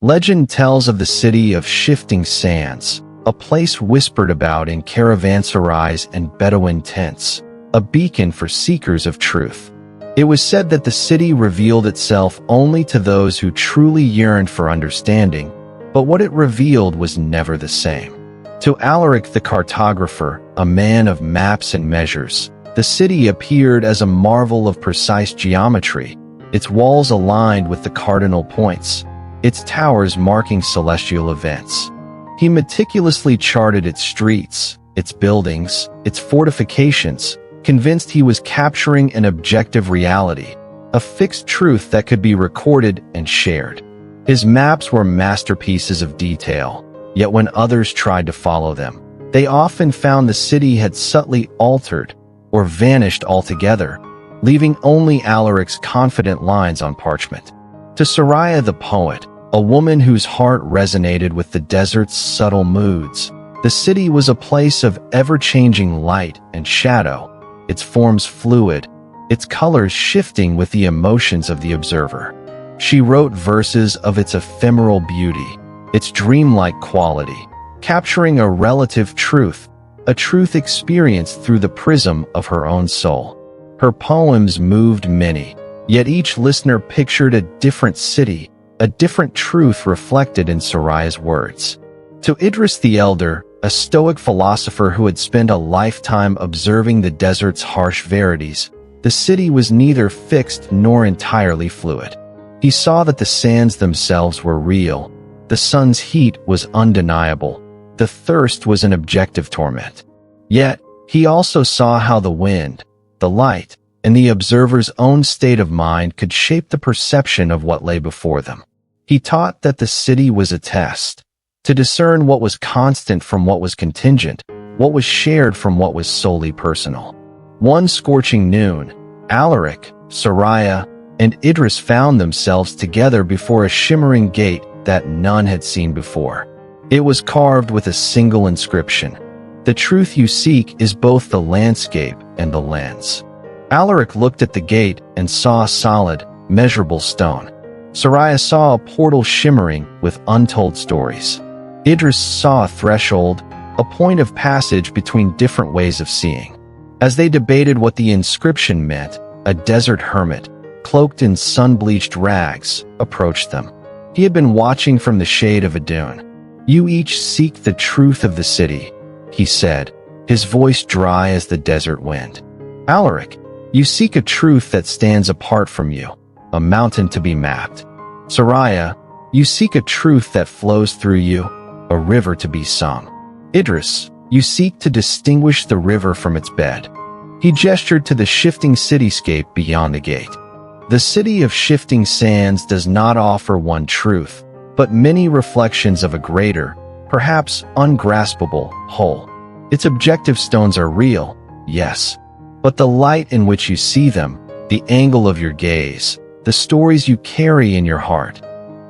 Legend tells of the city of shifting sands, a place whispered about in caravanserais and Bedouin tents, a beacon for seekers of truth. It was said that the city revealed itself only to those who truly yearned for understanding, but what it revealed was never the same. To Alaric the cartographer, a man of maps and measures, the city appeared as a marvel of precise geometry, its walls aligned with the cardinal points, its towers marking celestial events. He meticulously charted its streets, its buildings, its fortifications, convinced he was capturing an objective reality, a fixed truth that could be recorded and shared. His maps were masterpieces of detail, yet when others tried to follow them, they often found the city had subtly altered or vanished altogether, leaving only Alaric's confident lines on parchment. To Soraya the poet, a woman whose heart resonated with the desert's subtle moods, the city was a place of ever-changing light and shadow, its forms fluid, its colors shifting with the emotions of the observer. She wrote verses of its ephemeral beauty, its dreamlike quality, capturing a relative truth, a truth experienced through the prism of her own soul. Her poems moved many, yet each listener pictured a different city, a different truth reflected in Soraya's words. To Idris the Elder, a Stoic philosopher who had spent a lifetime observing the desert's harsh verities, the city was neither fixed nor entirely fluid. He saw that the sands themselves were real, the sun's heat was undeniable, the thirst was an objective torment. Yet, he also saw how the wind, the light, and the observer's own state of mind could shape the perception of what lay before them. He taught that the city was a test, to discern what was constant from what was contingent, what was shared from what was solely personal. One scorching noon, Alaric, Soraya, and Idris found themselves together before a shimmering gate that none had seen before. It was carved with a single inscription: "The truth you seek is both the landscape and the lens." Alaric looked at the gate and saw a solid, measurable stone. Soraya saw a portal shimmering with untold stories. Idris saw a threshold, a point of passage between different ways of seeing. As they debated what the inscription meant, a desert hermit, cloaked in sun-bleached rags, approached them. He had been watching from the shade of a dune. "You each seek the truth of the city," he said, his voice dry as the desert wind. "Alaric, you seek a truth that stands apart from you, a mountain to be mapped. Soraya, you seek a truth that flows through you, a river to be sung. Idris, you seek to distinguish the river from its bed." He gestured to the shifting cityscape beyond the gate. The city of shifting sands does not offer one truth, but many reflections of a greater, perhaps ungraspable, whole. Its objective stones are real, yes, but the light in which you see them, the angle of your gaze, the stories you carry in your heart,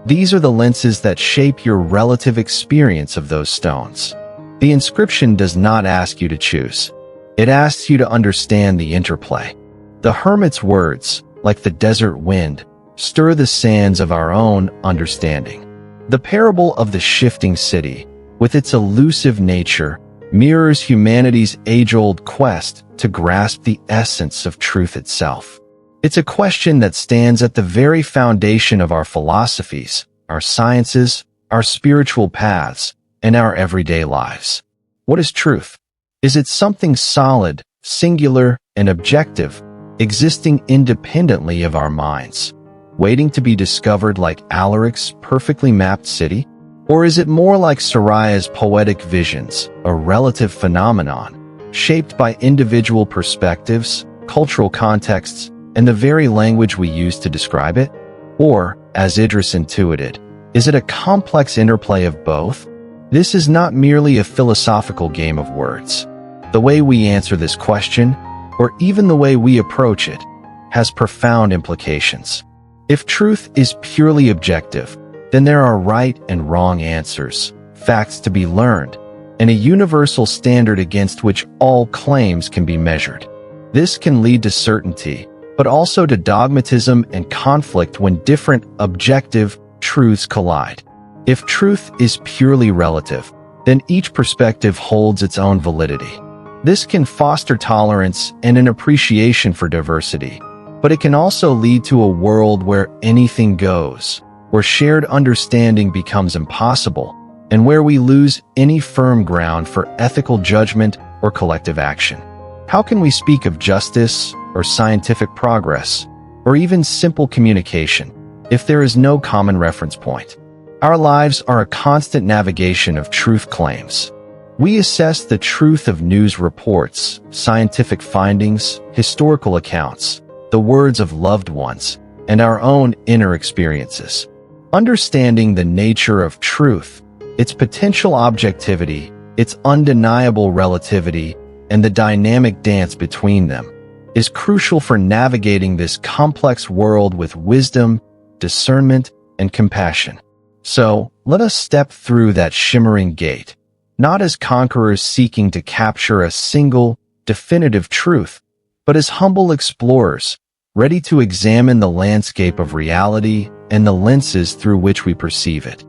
these are the lenses that shape your relative experience of those stones. The inscription does not ask you to choose. It asks you to understand the interplay. The hermit's words, like the desert wind, stir the sands of our own understanding. The parable of the shifting city, with its elusive nature, mirrors humanity's age-old quest to grasp the essence of truth itself. It's a question that stands at the very foundation of our philosophies, our sciences, our spiritual paths, and our everyday lives. What is truth? Is it something solid, singular, and objective, existing independently of our minds, waiting to be discovered like Alaric's perfectly mapped city? Or is it more like Soraya's poetic visions, a relative phenomenon, shaped by individual perspectives, cultural contexts, and the very language we use to describe it? Or, as Idris intuited, is it a complex interplay of both? This is not merely a philosophical game of words. The way we answer this question, or even the way we approach it, has profound implications. If truth is purely objective, then there are right and wrong answers, facts to be learned, and a universal standard against which all claims can be measured. This can lead to certainty, but also to dogmatism and conflict when different, objective truths collide. If truth is purely relative, then each perspective holds its own validity. This can foster tolerance and an appreciation for diversity, but it can also lead to a world where anything goes, where shared understanding becomes impossible, and where we lose any firm ground for ethical judgment or collective action. How can we speak of justice or scientific progress, or even simple communication, if there is no common reference point? Our lives are a constant navigation of truth claims. We assess the truth of news reports, scientific findings, historical accounts, the words of loved ones, and our own inner experiences. Understanding the nature of truth, its potential objectivity, its undeniable relativity, and the dynamic dance between them, is crucial for navigating this complex world with wisdom, discernment, and compassion. So, let us step through that shimmering gate, not as conquerors seeking to capture a single, definitive truth, but as humble explorers, ready to examine the landscape of reality and the lenses through which we perceive it.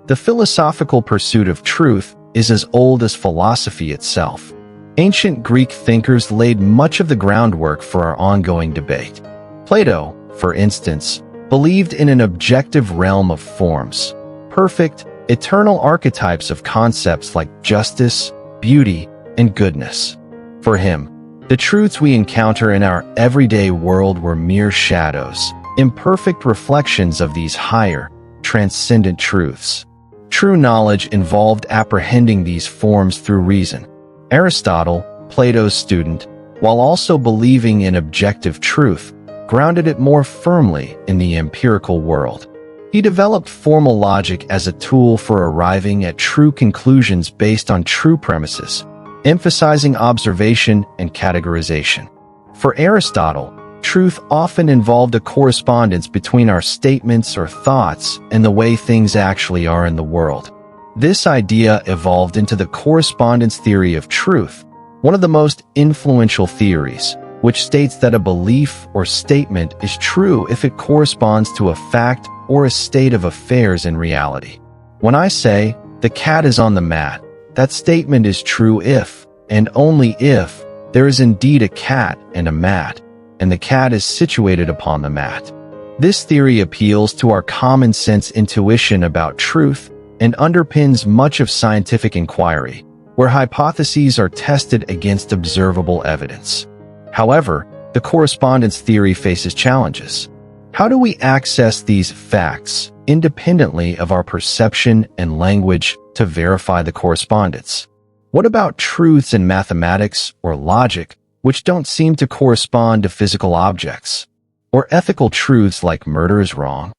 The philosophical pursuit of truth is as old as philosophy itself. Ancient Greek thinkers laid much of the groundwork for our ongoing debate. Plato, for instance, believed in an objective realm of forms, perfect, eternal archetypes of concepts like justice, beauty, and goodness. For him, the truths we encounter in our everyday world were mere shadows, imperfect reflections of these higher, transcendent truths. True knowledge involved apprehending these forms through reason. Aristotle, Plato's student, while also believing in objective truth, grounded it more firmly in the empirical world. He developed formal logic as a tool for arriving at true conclusions based on true premises, emphasizing observation and categorization. For Aristotle, truth often involved a correspondence between our statements or thoughts and the way things actually are in the world. This idea evolved into the correspondence theory of truth, one of the most influential theories, which states that a belief or statement is true if it corresponds to a fact or a state of affairs in reality. When I say, "The cat is on the mat," that statement is true if, and only if, there is indeed a cat and a mat, and the cat is situated upon the mat. This theory appeals to our common sense intuition about truth and underpins much of scientific inquiry, where hypotheses are tested against observable evidence. However, the correspondence theory faces challenges. How do we access these facts, independently of our perception and language, to verify the correspondence? What about truths in mathematics or logic, which don't seem to correspond to physical objects? Or ethical truths like murder is wrong?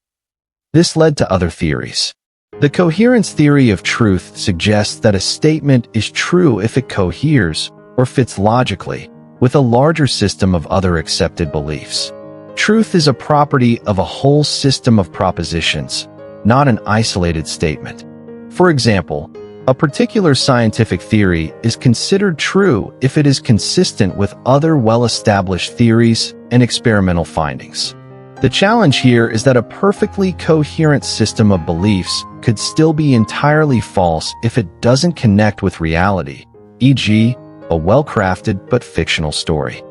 This led to other theories. The coherence theory of truth suggests that a statement is true if it coheres, or fits logically, with a larger system of other accepted beliefs. Truth is a property of a whole system of propositions, not an isolated statement. For example, a particular scientific theory is considered true if it is consistent with other well-established theories and experimental findings. The challenge here is that a perfectly coherent system of beliefs could still be entirely false if it doesn't connect with reality, e.g., a well-crafted but fictional story.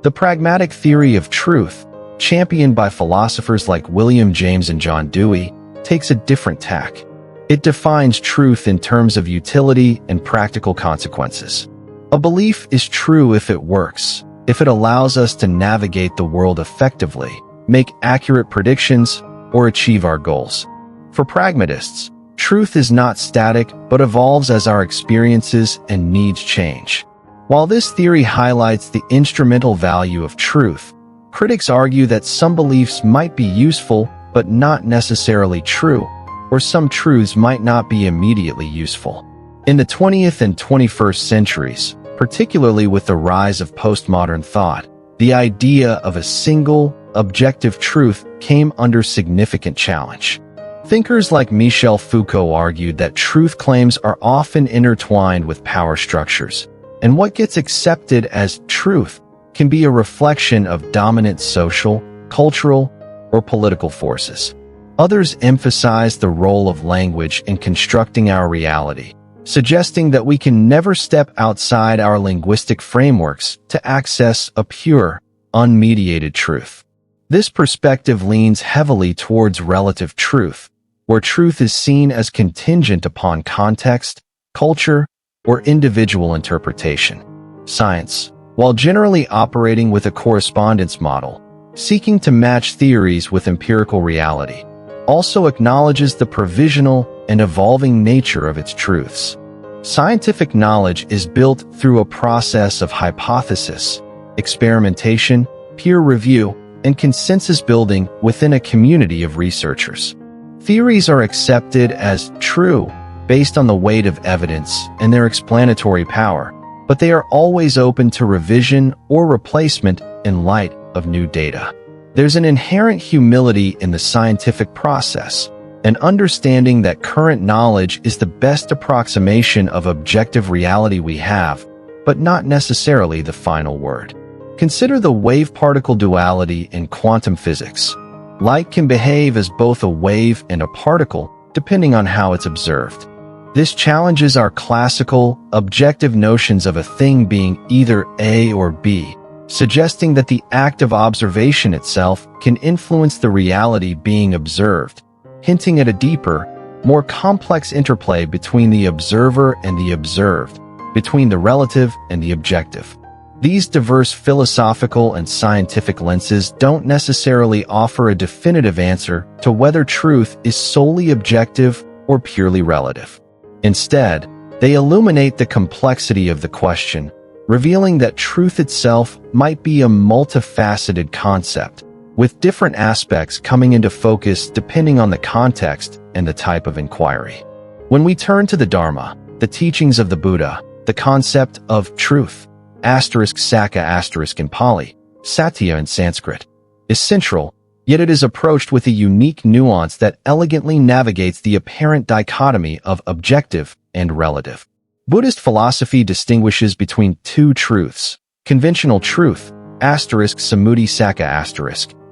The pragmatic theory of truth, championed by philosophers like William James and John Dewey, takes a different tack. It defines truth in terms of utility and practical consequences. A belief is true if it works, if it allows us to navigate the world effectively, make accurate predictions, or achieve our goals. For pragmatists, truth is not static but evolves as our experiences and needs change. While this theory highlights the instrumental value of truth, critics argue that some beliefs might be useful but not necessarily true, or some truths might not be immediately useful. In the 20th and 21st centuries, particularly with the rise of postmodern thought, the idea of a single, objective truth came under significant challenge. Thinkers like Michel Foucault argued that truth claims are often intertwined with power structures, and what gets accepted as truth can be a reflection of dominant social, cultural, or political forces. Others emphasize the role of language in constructing our reality, suggesting that we can never step outside our linguistic frameworks to access a pure, unmediated truth. This perspective leans heavily towards relative truth, where truth is seen as contingent upon context, culture, or individual interpretation. Science, while generally operating with a correspondence model, seeking to match theories with empirical reality, also acknowledges the provisional and evolving nature of its truths. Scientific knowledge is built through a process of hypothesis, experimentation, peer review, and consensus building within a community of researchers. Theories are accepted as true based on the weight of evidence and their explanatory power, but they are always open to revision or replacement in light of new data. There's an inherent humility in the scientific process, an understanding that current knowledge is the best approximation of objective reality we have, but not necessarily the final word. Consider the wave-particle duality in quantum physics. Light can behave as both a wave and a particle, depending on how it's observed. This challenges our classical, objective notions of a thing being either A or B, suggesting that the act of observation itself can influence the reality being observed, hinting at a deeper, more complex interplay between the observer and the observed, between the relative and the objective. These diverse philosophical and scientific lenses don't necessarily offer a definitive answer to whether truth is solely objective or purely relative. Instead, they illuminate the complexity of the question, revealing that truth itself might be a multifaceted concept, with different aspects coming into focus depending on the context and the type of inquiry. When we turn to the Dharma, the teachings of the Buddha, the concept of truth, *Saka* in Pali, Satya in Sanskrit, is central, yet it is approached with a unique nuance that elegantly navigates the apparent dichotomy of objective and relative. Buddhist philosophy distinguishes between two truths: conventional truth, *Samudhi Saka*,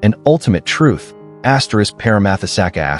and ultimate truth, *Paramatha Saka*.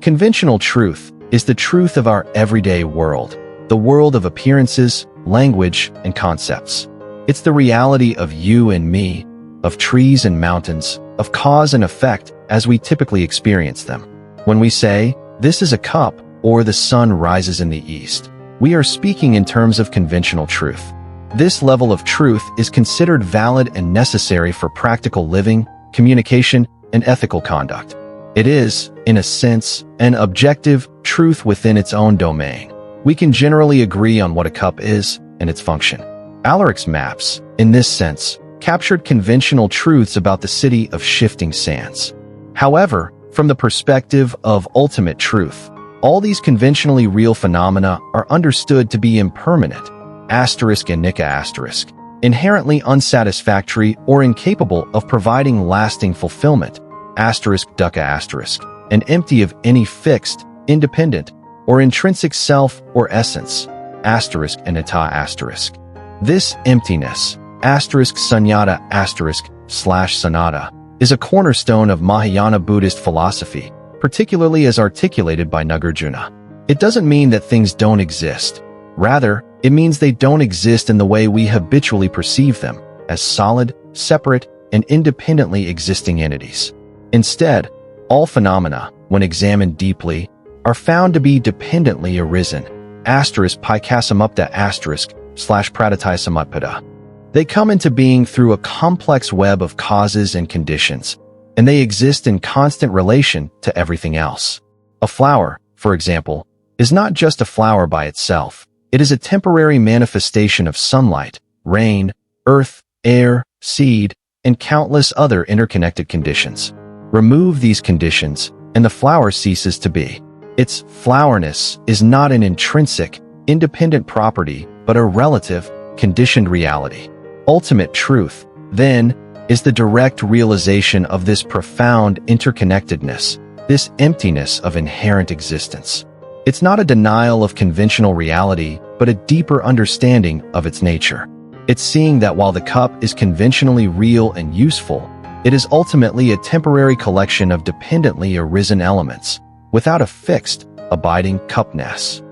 Conventional truth is the truth of our everyday world, the world of appearances, language, and concepts. It's the reality of you and me, of trees and mountains, of cause and effect as we typically experience them. When we say, "This is a cup," or "the sun rises in the east," we are speaking in terms of conventional truth. This level of truth is considered valid and necessary for practical living, communication, and ethical conduct. It is, in a sense, an objective truth within its own domain. We can generally agree on what a cup is and its function. Alaric's maps, in this sense, captured conventional truths about the city of shifting sands. However, from the perspective of ultimate truth, all these conventionally real phenomena are understood to be impermanent, and nika*, inherently unsatisfactory or incapable of providing lasting fulfillment, *dukkha*, and empty of any fixed, independent, or intrinsic self or essence, *anata*. This emptiness, *sunyata*, /sanata, is a cornerstone of Mahayana Buddhist philosophy, particularly as articulated by Nagarjuna. It doesn't mean that things don't exist. Rather, it means they don't exist in the way we habitually perceive them, as solid, separate, and independently existing entities. Instead, all phenomena, when examined deeply, are found to be dependently arisen, *pikasamupta*, /pradityasamutpada. They come into being through a complex web of causes and conditions, and they exist in constant relation to everything else. A flower, for example, is not just a flower by itself. It is a temporary manifestation of sunlight, rain, earth, air, seed, and countless other interconnected conditions. Remove these conditions, and the flower ceases to be. Its flowerness is not an intrinsic, independent property, but a relative, conditioned reality. Ultimate truth, then, is the direct realization of this profound interconnectedness, this emptiness of inherent existence. It's not a denial of conventional reality, but a deeper understanding of its nature. It's seeing that while the cup is conventionally real and useful, It is ultimately a temporary collection of dependently arisen elements, without a fixed, abiding cupness.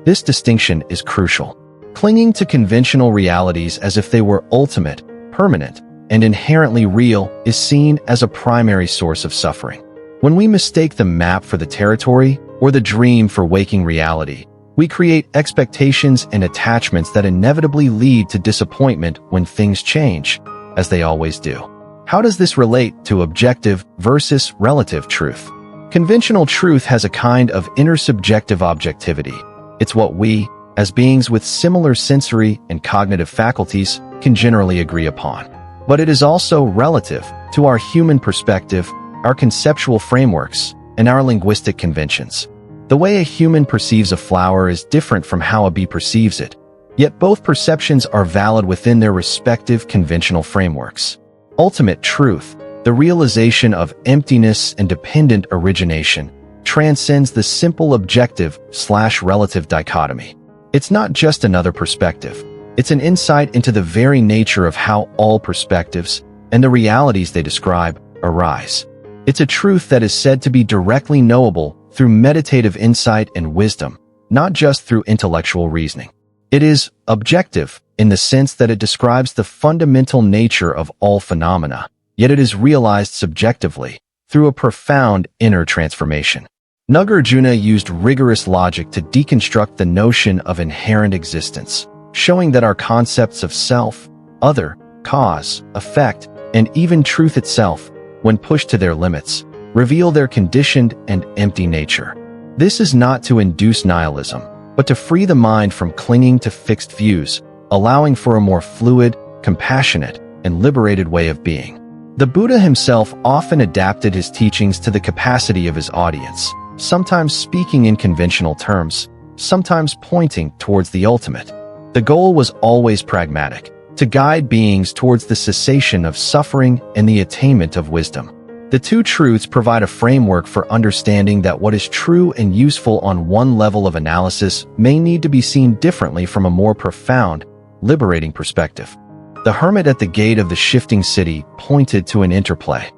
This distinction is crucial. Clinging to conventional realities as if they were ultimate, permanent, and inherently real is seen as a primary source of suffering. When we mistake the map for the territory or the dream for waking reality, we create expectations and attachments that inevitably lead to disappointment when things change, as they always do. How does this relate to objective versus relative truth? Conventional truth has a kind of intersubjective objectivity. It's what we, as beings with similar sensory and cognitive faculties, can generally agree upon. But it is also relative to our human perspective, our conceptual frameworks, and our linguistic conventions. The way a human perceives a flower is different from how a bee perceives it, yet both perceptions are valid within their respective conventional frameworks. Ultimate truth, the realization of emptiness and dependent origination, transcends the simple objective/relative dichotomy. It's not just another perspective. It's an insight into the very nature of how all perspectives, and the realities they describe, arise. It's a truth that is said to be directly knowable through meditative insight and wisdom, not just through intellectual reasoning. It is objective in the sense that it describes the fundamental nature of all phenomena, yet it is realized subjectively through a profound inner transformation. Nagarjuna used rigorous logic to deconstruct the notion of inherent existence, showing that our concepts of self, other, cause, effect, and even truth itself, when pushed to their limits, reveal their conditioned and empty nature. This is not to induce nihilism, but to free the mind from clinging to fixed views, allowing for a more fluid, compassionate, and liberated way of being. The Buddha himself often adapted his teachings to the capacity of his audience, sometimes speaking in conventional terms, sometimes pointing towards the ultimate. The goal was always pragmatic, to guide beings towards the cessation of suffering and the attainment of wisdom. The two truths provide a framework for understanding that what is true and useful on one level of analysis may need to be seen differently from a more profound, liberating perspective. The hermit at the gate of the shifting city pointed to an interplay.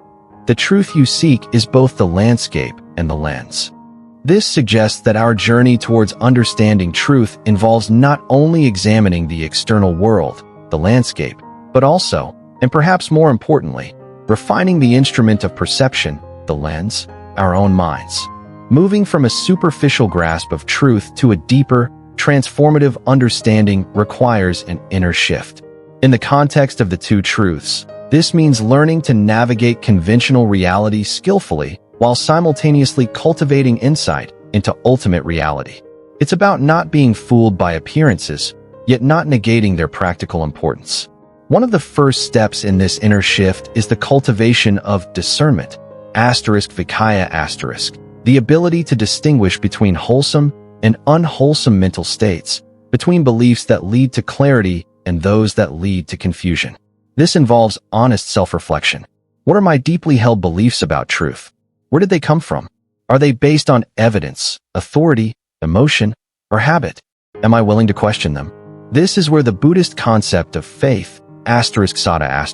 The truth you seek is both the landscape and the lens. This suggests that our journey towards understanding truth involves not only examining the external world, the landscape, but also, and perhaps more importantly, refining the instrument of perception, the lens, our own minds. Moving from a superficial grasp of truth to a deeper, transformative understanding requires an inner shift. In the context of the two truths, this means learning to navigate conventional reality skillfully while simultaneously cultivating insight into ultimate reality. It's about not being fooled by appearances, yet not negating their practical importance. One of the first steps in this inner shift is the cultivation of discernment, *vikaya*, the ability to distinguish between wholesome and unwholesome mental states, between beliefs that lead to clarity and those that lead to confusion. This involves honest self-reflection. What are my deeply held beliefs about truth? Where did they come from? Are they based on evidence, authority, emotion, or habit? Am I willing to question them? This is where the Buddhist concept of faith, *sada*,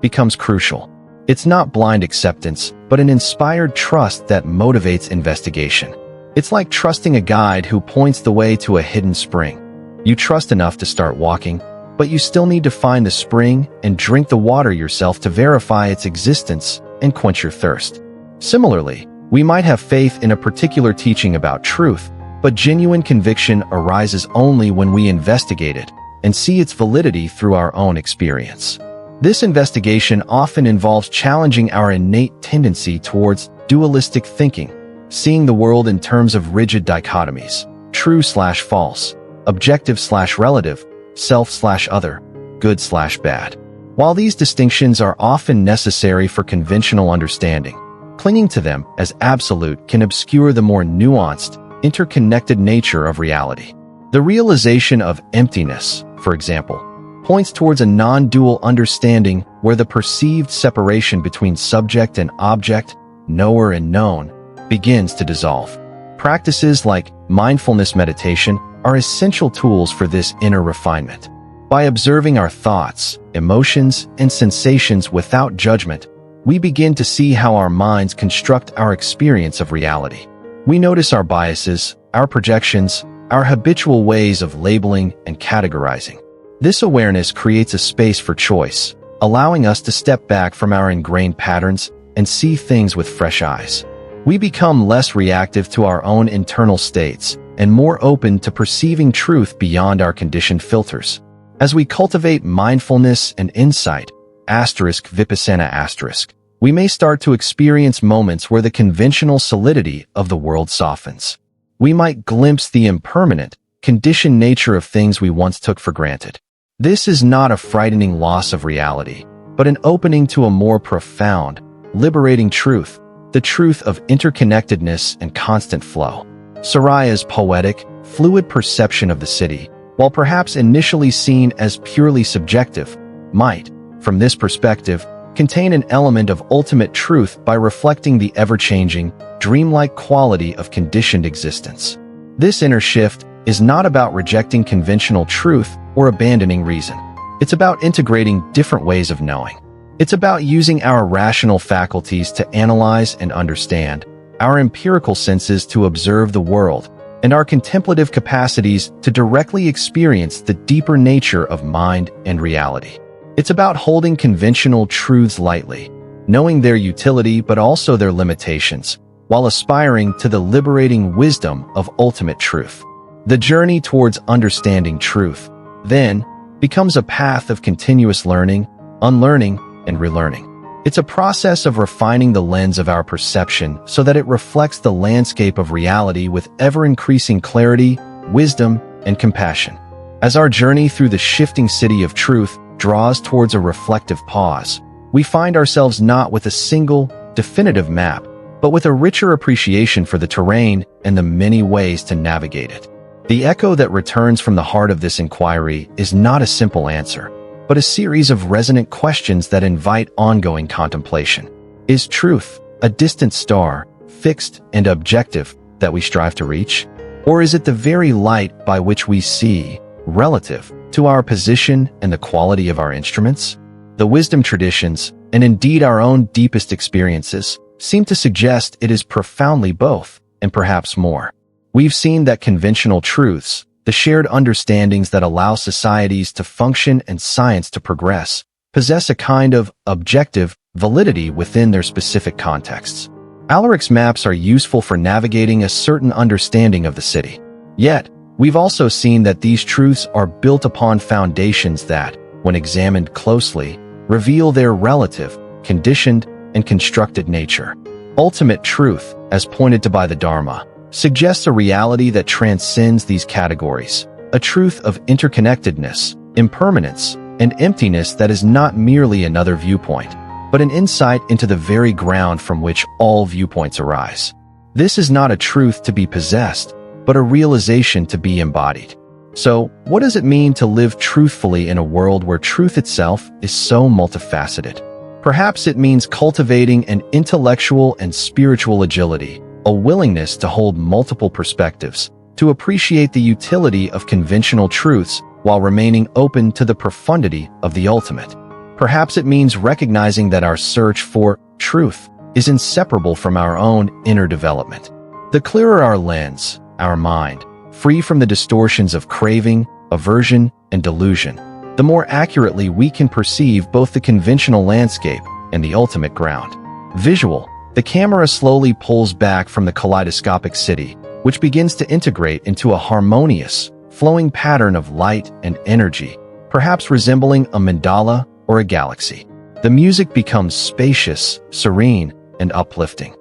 becomes crucial. It's not blind acceptance, but an inspired trust that motivates investigation. It's like trusting a guide who points the way to a hidden spring. You trust enough to start walking, but you still need to find the spring and drink the water yourself to verify its existence and quench your thirst. Similarly, we might have faith in a particular teaching about truth, but genuine conviction arises only when we investigate it and see its validity through our own experience. This investigation often involves challenging our innate tendency towards dualistic thinking, seeing the world in terms of rigid dichotomies, true/false, objective/relative, self/other, good/bad. While these distinctions are often necessary for conventional understanding, clinging to them as absolute can obscure the more nuanced, interconnected nature of reality. The realization of emptiness, for example, points towards a non-dual understanding where the perceived separation between subject and object, knower and known, begins to dissolve. Practices like mindfulness meditation are essential tools for this inner refinement. By observing our thoughts, emotions, and sensations without judgment, we begin to see how our minds construct our experience of reality. We notice our biases, our projections, our habitual ways of labeling and categorizing. This awareness creates a space for choice, allowing us to step back from our ingrained patterns and see things with fresh eyes. We become less reactive to our own internal states and more open to perceiving truth beyond our conditioned filters. As we cultivate mindfulness and insight, *vipassana*, we may start to experience moments where the conventional solidity of the world softens. We might glimpse the impermanent, conditioned nature of things we once took for granted. This is not a frightening loss of reality, but an opening to a more profound, liberating truth, the truth of interconnectedness and constant flow. Saraya's poetic, fluid perception of the city, while perhaps initially seen as purely subjective, might, from this perspective, contain an element of ultimate truth by reflecting the ever-changing, dreamlike quality of conditioned existence. This inner shift is not about rejecting conventional truth or abandoning reason. It's about integrating different ways of knowing. It's about using our rational faculties to analyze and understand, our empirical senses to observe the world, and our contemplative capacities to directly experience the deeper nature of mind and reality. It's about holding conventional truths lightly, knowing their utility but also their limitations, while aspiring to the liberating wisdom of ultimate truth. The journey towards understanding truth, then, becomes a path of continuous learning, unlearning, and relearning. It's a process of refining the lens of our perception so that it reflects the landscape of reality with ever-increasing clarity, wisdom, and compassion. As our journey through the shifting city of truth draws towards a reflective pause, we find ourselves not with a single, definitive map, but with a richer appreciation for the terrain and the many ways to navigate it. The echo that returns from the heart of this inquiry is not a simple answer, but a series of resonant questions that invite ongoing contemplation. Is truth a distant star, fixed and objective, that we strive to reach? Or is it the very light by which we see, relative to our position and the quality of our instruments? The wisdom traditions, and indeed our own deepest experiences, seem to suggest it is profoundly both, and perhaps more. We've seen that conventional truths, the shared understandings that allow societies to function and science to progress, possess a kind of objective validity within their specific contexts. Alaric's maps are useful for navigating a certain understanding of the city. Yet, we've also seen that these truths are built upon foundations that, when examined closely, reveal their relative, conditioned, and constructed nature. Ultimate truth, as pointed to by the Dharma, suggests a reality that transcends these categories, a truth of interconnectedness, impermanence, and emptiness that is not merely another viewpoint, but an insight into the very ground from which all viewpoints arise. This is not a truth to be possessed, but a realization to be embodied. So, what does it mean to live truthfully in a world where truth itself is so multifaceted? Perhaps it means cultivating an intellectual and spiritual agility, a willingness to hold multiple perspectives, to appreciate the utility of conventional truths while remaining open to the profundity of the ultimate. Perhaps it means recognizing that our search for truth is inseparable from our own inner development. The clearer our lens, our mind, free from the distortions of craving, aversion, and delusion, the more accurately we can perceive both the conventional landscape and the ultimate ground. Visual. The camera slowly pulls back from the kaleidoscopic city, which begins to integrate into a harmonious, flowing pattern of light and energy, perhaps resembling a mandala or a galaxy. The music becomes spacious, serene, and uplifting.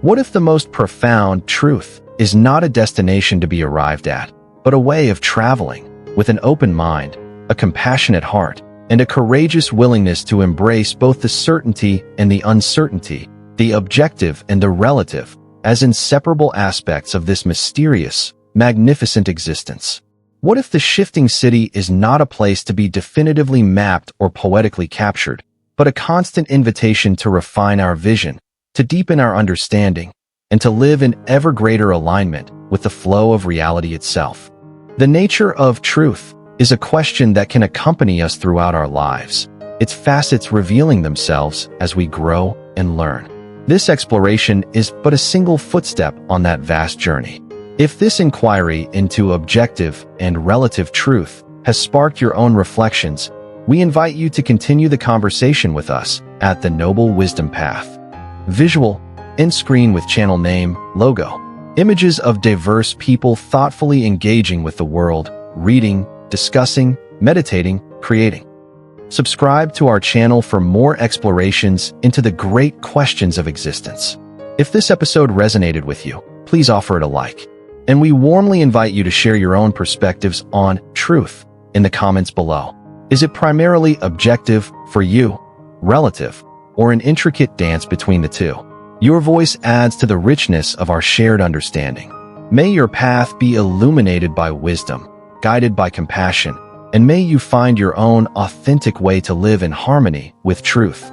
What if the most profound truth is not a destination to be arrived at, but a way of traveling, with an open mind, a compassionate heart, and a courageous willingness to embrace both the certainty and the uncertainty, the objective and the relative, as inseparable aspects of this mysterious, magnificent existence? What if the shifting city is not a place to be definitively mapped or poetically captured, but a constant invitation to refine our vision, to deepen our understanding, and to live in ever greater alignment with the flow of reality itself? The nature of truth is a question that can accompany us throughout our lives, its facets revealing themselves as we grow and learn. This exploration is but a single footstep on that vast journey. If this inquiry into objective and relative truth has sparked your own reflections, we invite you to continue the conversation with us at the Noble Wisdom Path. Visual, end screen with channel name, logo. Images of diverse people thoughtfully engaging with the world, reading, discussing, meditating, creating. Subscribe to our channel for more explorations into the great questions of existence. If this episode resonated with you, please offer it a like. And we warmly invite you to share your own perspectives on truth in the comments below. Is it primarily objective for you, relative, or an intricate dance between the two? Your voice adds to the richness of our shared understanding. May your path be illuminated by wisdom, guided by compassion, and may you find your own authentic way to live in harmony with truth.